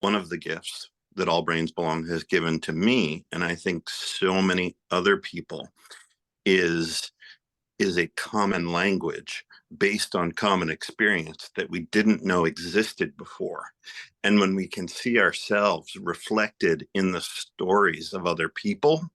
one of the gifts that All Brains Belong has given to me, and I think so many other people, is a common language based on common experience that we didn't know existed before. And when we can see ourselves reflected in the stories of other people,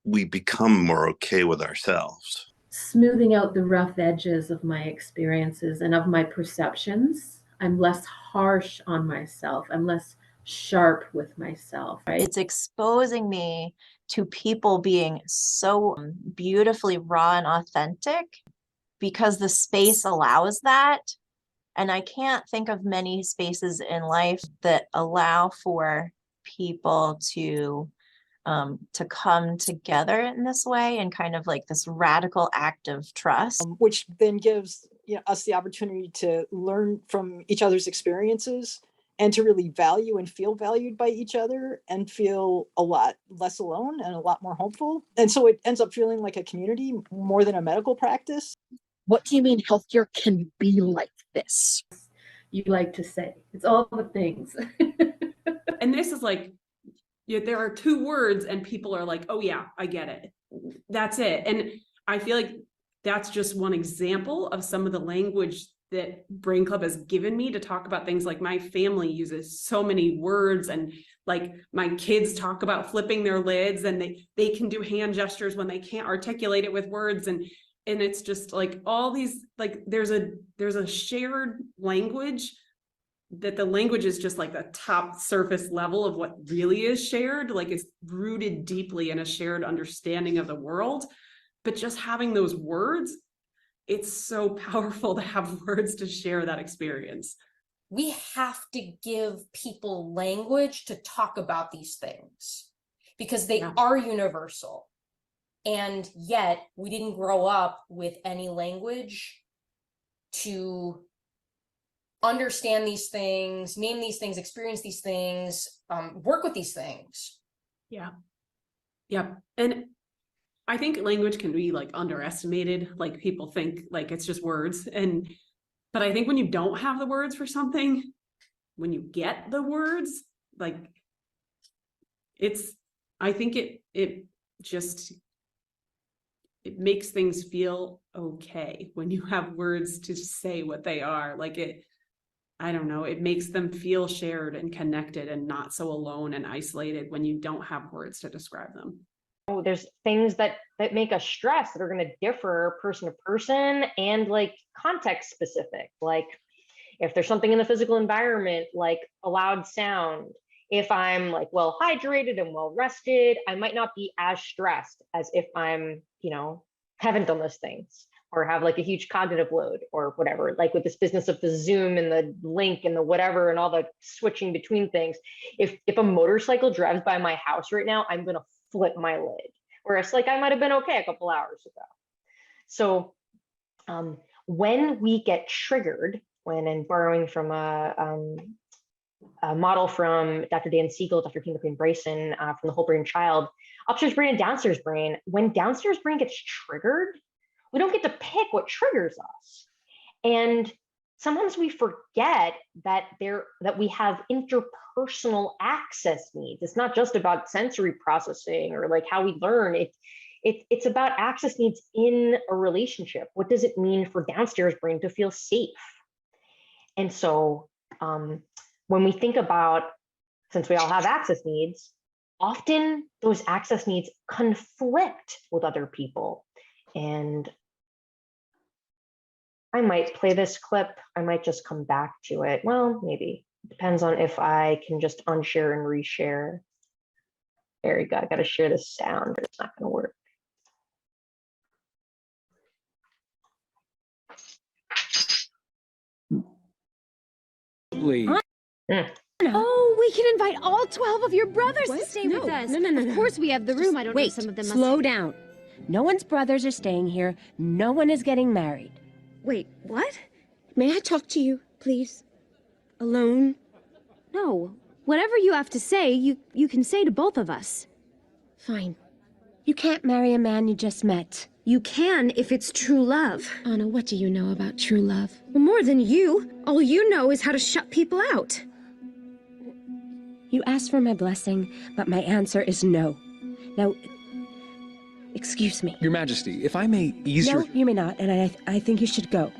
we become more okay with ourselves. Smoothing out the rough edges of my experiences and of my perceptions. I'm less harsh on myself. I'm less sharp with myself, right? It's exposing me to people being so beautifully raw and authentic because the space allows that. And I can't think of many spaces in life that allow for people to come together in this way and kind of like this radical act of trust. Which then gives us the opportunity to learn from each other's experiences and to really value and feel valued by each other and feel a lot less alone and a lot more hopeful. And so it ends up feeling like a community more than a medical practice. What do you mean healthcare can be like this? You like to say it's all the things. And this is like, there are two words and people are like, oh yeah, I get it. That's it. And I feel like that's just one example of some of the language that Brain Club has given me to talk about things. Like my family uses so many words, and like my kids talk about flipping their lids, and they can do hand gestures when they can't articulate it with words. And it's just like all these, like there's a shared language, that the language is just like the top surface level of what really is shared. Like it's rooted deeply in a shared understanding of the world. But just having those words, it's so powerful to have words to share that experience. We have to give people language to talk about these things because they are universal. And yet we didn't grow up with any language to understand these things, name these things, experience these things, work with these things. Yeah. And I think language can be like underestimated. Like people think like it's just words. But I think when you don't have the words for something, when you get the words, like I think it makes things feel okay when you have words to say what they are. Like I don't know, it makes them feel shared and connected and not so alone and isolated when you don't have words to describe them. There's things that make us stress that are going to differ person to person and like context specific. Like if there's something in the physical environment, like a loud sound, if I'm like well hydrated and well rested, I might not be as stressed as if I'm, haven't done those things or have like a huge cognitive load or whatever, like with this business of the Zoom and the link and the whatever and all the switching between things. If a motorcycle drives by my house right now, I'm going to flip my lid, whereas like I might have been okay a couple hours ago. So when we get triggered, and borrowing from a model from Dr. Dan Siegel, Dr. Tina Green Bryson from the Whole Brain Child, upstairs brain and downstairs brain, when downstairs brain gets triggered, we don't get to pick what triggers us. And sometimes we forget that we have interpersonal access needs. It's not just about sensory processing or like how we learn. It's about access needs in a relationship. What does it mean for downstairs brain to feel safe? And so when we think about, since we all have access needs, often those access needs conflict with other people. And I might play this clip. I might just come back to it. Well, maybe. Depends on if I can just unshare and reshare. There you go. I got to share this sound, but it's not going to work. Oh, we can invite all 12 of your brothers to stay with us. No. Of course we have the room. I don't know, some of them must... Slow down. No one's brothers are staying here. No one is getting married. Wait, what? May I talk to you, please? Alone? No. Whatever you have to say, you can say to both of us. Fine. You can't marry a man you just met. You can if it's true love. Anna, what do you know about true love? Well, more than you. All you know is how to shut people out. You asked for my blessing, but my answer is no. Now, excuse me. Your Majesty, if I may ease No, your... you may not, and I think you should go.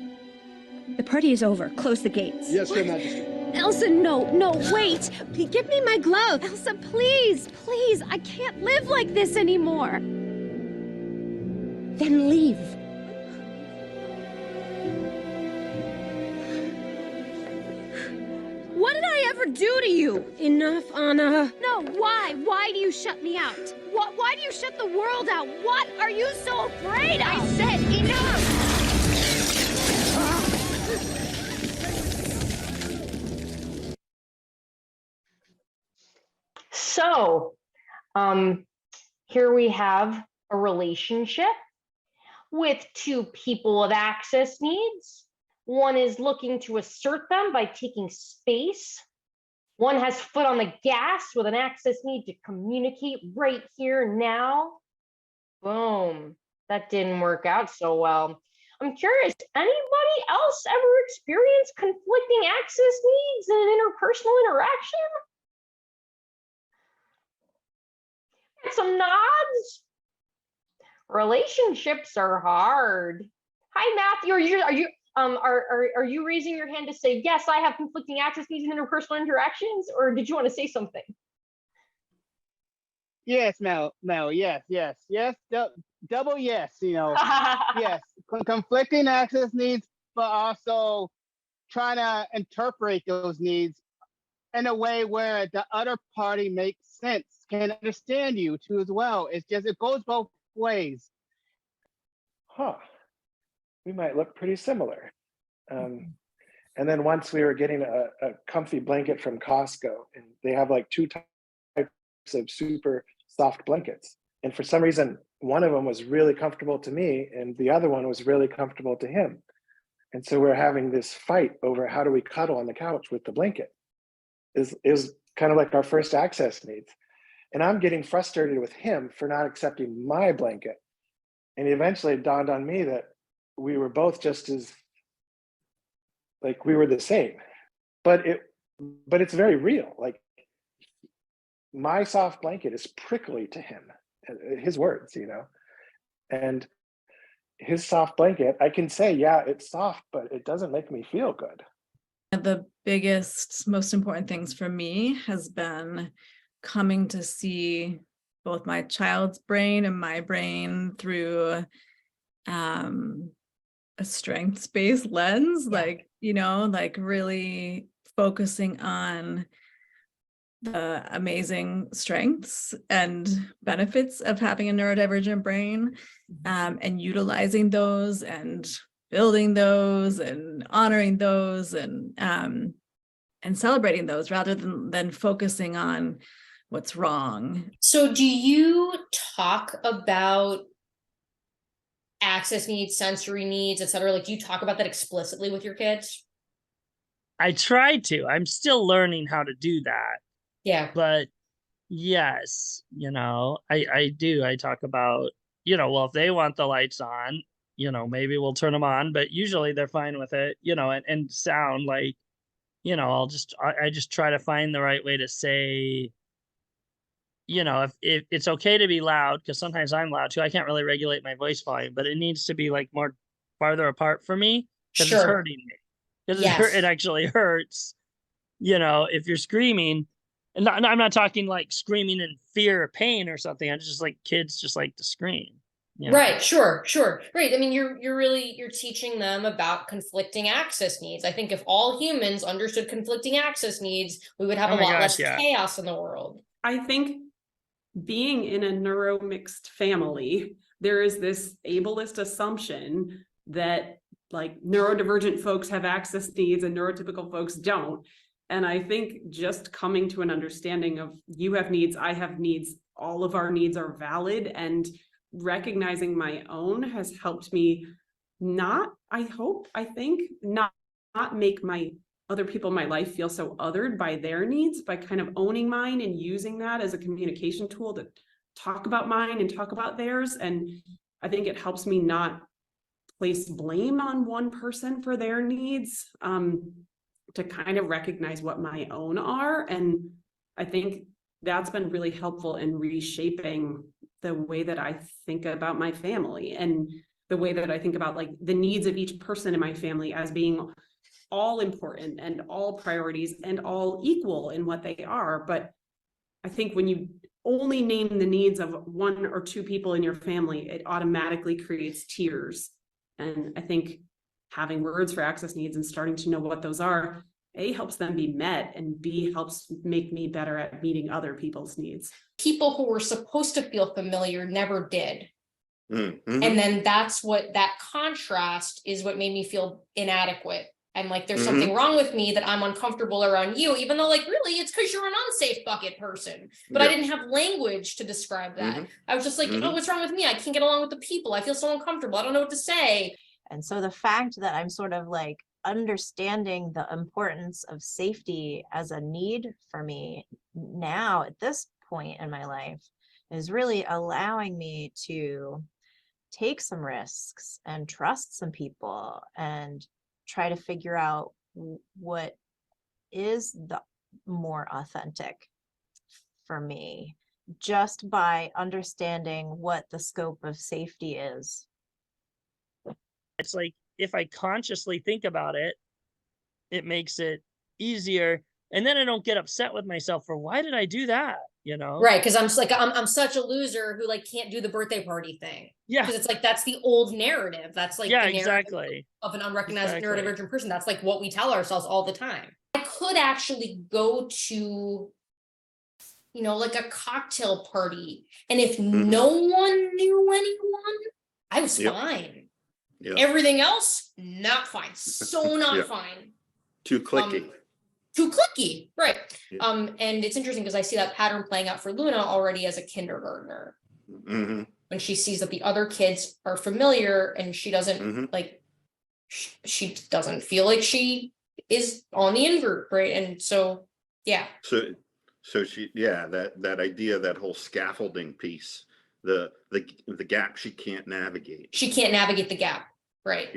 The party is over. Close the gates. Yes, Your Majesty. Elsa, no, wait. Give me my glove. Elsa, please, please. I can't live like this anymore. Then leave. What did I ever do to you? Enough, Anna. No, why? Why do you shut me out? Why do you shut the world out? What are you so afraid of? I said enough! So, here we have a relationship with two people with access needs. One is looking to assert them by taking space. One has foot on the gas with an access need to communicate right here now. Boom, that didn't work out so well. I'm curious, anybody else ever experienced conflicting access needs in an interpersonal interaction? Get some nods. Relationships are hard. Hi, Matthew. Are you raising your hand to say yes? I have conflicting access needs in interpersonal interactions, or did you want to say something? Yes, Mel. Yes. Double yes. Yes. Conflicting access needs, but also trying to interpret those needs in a way where the other party makes sense, can understand you too as well. It's just, it goes both ways. Huh. We might look pretty similar. And then once we were getting a comfy blanket from Costco, and they have like 2 types of super soft blankets. And for some reason, one of them was really comfortable to me and the other one was really comfortable to him. And so we're having this fight over how do we cuddle on the couch with the blanket. Is kind of like our first access needs. And I'm getting frustrated with him for not accepting my blanket. And eventually it dawned on me that we were both just as, like, we were the same. But it's very real. Like, my soft blanket is prickly to him, his words, and his soft blanket, I can say, yeah, it's soft, but it doesn't make me feel good. The biggest, most important things for me has been coming to see both my child's brain and my brain through a strengths-based lens, like really focusing on the amazing strengths and benefits of having a neurodivergent brain, and utilizing those and building those and honoring those and celebrating those rather than focusing on what's wrong. So do you talk about access needs, sensory needs, etc.? Like, do you talk about that explicitly with your kids? I try to. I'm still learning how to do that. Yeah. But yes, I do. I talk about, well, if they want the lights on, maybe we'll turn them on, but usually they're fine with it, and sound like, I just try to find the right way to say, if it's okay to be loud, because sometimes I'm loud too. I can't really regulate my voice volume, but it needs to be like more farther apart for me because it's hurting me. Because it actually hurts, if you're screaming. And I'm not talking like screaming in fear or pain or something. I'm just like, kids just like to scream. Right. Sure. Right. I mean, you're teaching them about conflicting access needs. I think if all humans understood conflicting access needs, we would have a lot less chaos in the world. I think being in a neuro-mixed family, there is this ableist assumption that like neurodivergent folks have access needs and neurotypical folks don't. And I think just coming to an understanding of you have needs, I have needs, all of our needs are valid, and recognizing my own has helped me not make my other people in my life feel so othered by their needs, by kind of owning mine and using that as a communication tool to talk about mine and talk about theirs. And I think it helps me not place blame on one person for their needs, to kind of recognize what my own are and I think that's been really helpful in reshaping the way that I think about my family and the way that I think about like the needs of each person in my family as being all important and all priorities and all equal in what they are. But I think when you only name the needs of one or two people in your family, it automatically creates tiers. And I think having words for access needs and starting to know what those are, A, helps them be met, and B, helps make me better at meeting other people's needs. People who were supposed to feel familiar never did. Mm-hmm. And then that's what that contrast is what made me feel inadequate. And like, there's something wrong with me that I'm uncomfortable around you, even though like, really, it's because you're an unsafe bucket person. But I didn't have language to describe that. I was just like, oh, what's wrong with me? I can't get along with the people. I feel so uncomfortable. I don't know what to say. And so the fact that I'm sort of like understanding the importance of safety as a need for me now at this point in my life is really allowing me to take some risks and trust some people and try to figure out what is the more authentic for me just by understanding what the scope of safety is. It's like if I consciously think about it, it makes it easier. And then I don't get upset with myself for why did I do that? You know? Right. Cause I'm just like, I'm such a loser who like can't do the birthday party thing. Yeah. Cause it's like, that's the old narrative. That's like, Yeah, the narrative exactly. of an unrecognized Exactly. neurodivergent person. That's like what we tell ourselves all the time. I could actually go to, you know, like a cocktail party. And if no one knew anyone, I was fine. Everything else, not fine. So not fine. Too clicky. Too clicky, right? Yeah. And it's interesting because I see that pattern playing out for Luna already as a kindergartner. When she sees that the other kids are familiar and she doesn't like, she doesn't feel like she is on the invert, right? And so, yeah. So she, that idea, that whole scaffolding piece, the gap she can't navigate. She can't navigate the gap, right?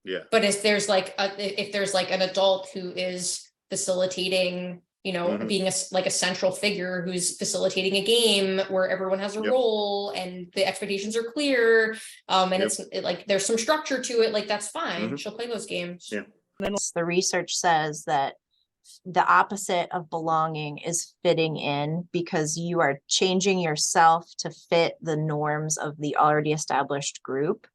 Yeah. But if there's like an adult who is facilitating, you know, being like a central figure who's facilitating a game where everyone has a role and the expectations are clear, and it's like there's some structure to it, like that's fine. She'll play those games. The research says that the opposite of belonging is fitting in, because you are changing yourself to fit the norms of the already established group.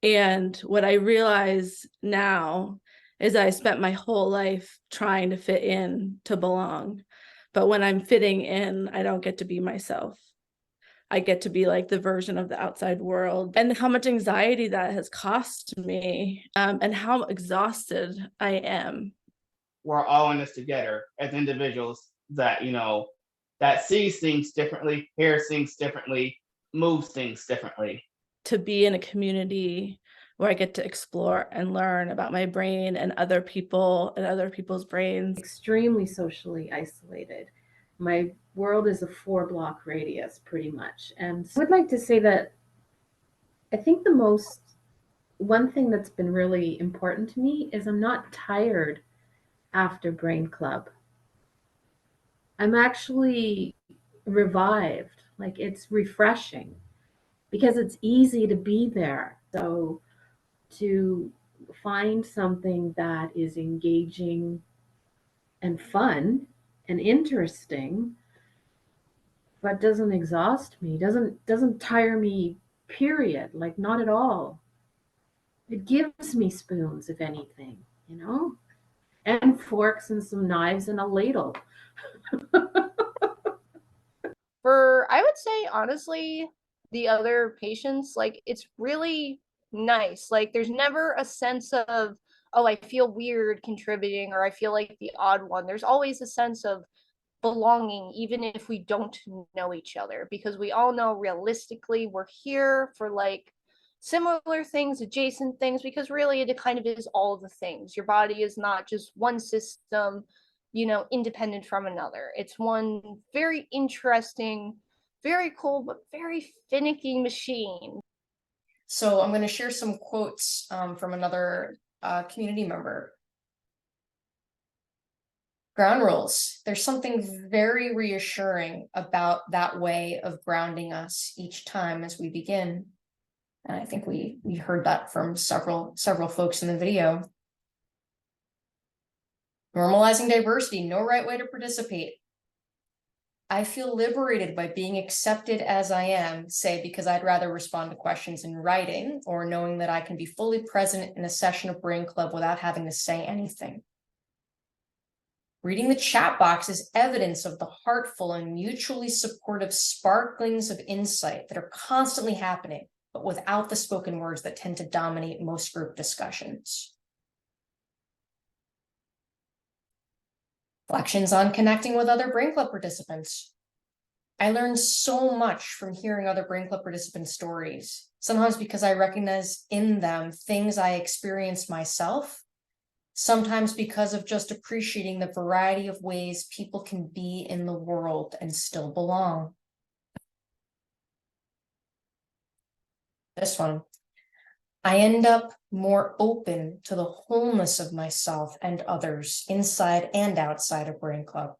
And what I realize now is I spent my whole life trying to fit in to belong. But when I'm fitting in, I don't get to be myself. I get to be like the version of the outside world, and how much anxiety that has cost me, and how exhausted I am. We're all in this together as individuals that, you know, that sees things differently, hears things differently, moves things differently. To be in a community where I get to explore and learn about my brain and other people and other people's brains. Extremely socially isolated. My world is a 4-block radius pretty much. And I would like to say that I think one thing that's been really important to me is I'm not tired after Brain Club. I'm actually revived. Like, it's refreshing because it's easy to be there. So to find something that is engaging and fun and interesting, but doesn't exhaust me, doesn't tire me, period, like not at all. It gives me spoons, if anything, you know, and forks and some knives and a ladle. I would say, honestly, the other patients, like, it's really nice. Like, there's never a sense of, oh, I feel weird contributing, or I feel like the odd one. There's always a sense of belonging, even if we don't know each other, because we all know realistically we're here for like similar things, adjacent things, because really it kind of is all the things. Your body is not just one system, you know, independent from another. It's one very interesting, very cool, but very finicky machine. So I'm going to share some quotes from another community member. Ground rules. There's something very reassuring about that way of grounding us each time as we begin. And I think we heard that from several folks in the video. Normalizing diversity, no right way to participate. I feel liberated by being accepted as I am, say, because I'd rather respond to questions in writing, or knowing that I can be fully present in a session of Brain Club without having to say anything. Reading the chat box is evidence of the heartful and mutually supportive sparklings of insight that are constantly happening, but without the spoken words that tend to dominate most group discussions. Reflections on connecting with other Brain Club participants. I learned so much from hearing other Brain Club participant stories, sometimes because I recognize in them things I experienced myself, sometimes because of just appreciating the variety of ways people can be in the world and still belong. This one. I end up more open to the wholeness of myself and others inside and outside of Brain Club.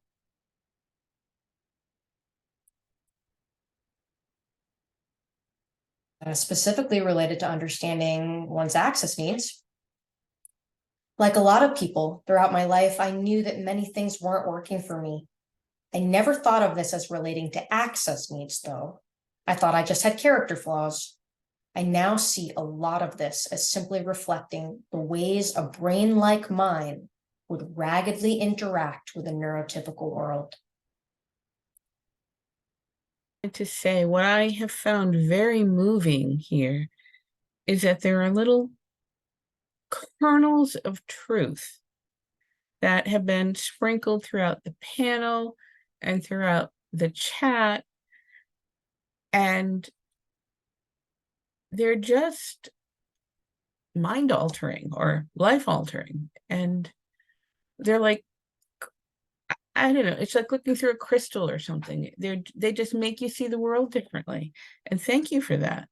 Specifically related to understanding one's access needs. Like a lot of people throughout my life, I knew that many things weren't working for me. I never thought of this as relating to access needs, though. I thought I just had character flaws. I now see a lot of this as simply reflecting the ways a brain like mine would raggedly interact with a neurotypical world. To say what I have found very moving here is that there are little kernels of truth that have been sprinkled throughout the panel and throughout the chat, and they're just mind altering or life altering, and they're like, I don't know, it's like looking through a crystal or something. They just make you see the world differently, and thank you for that.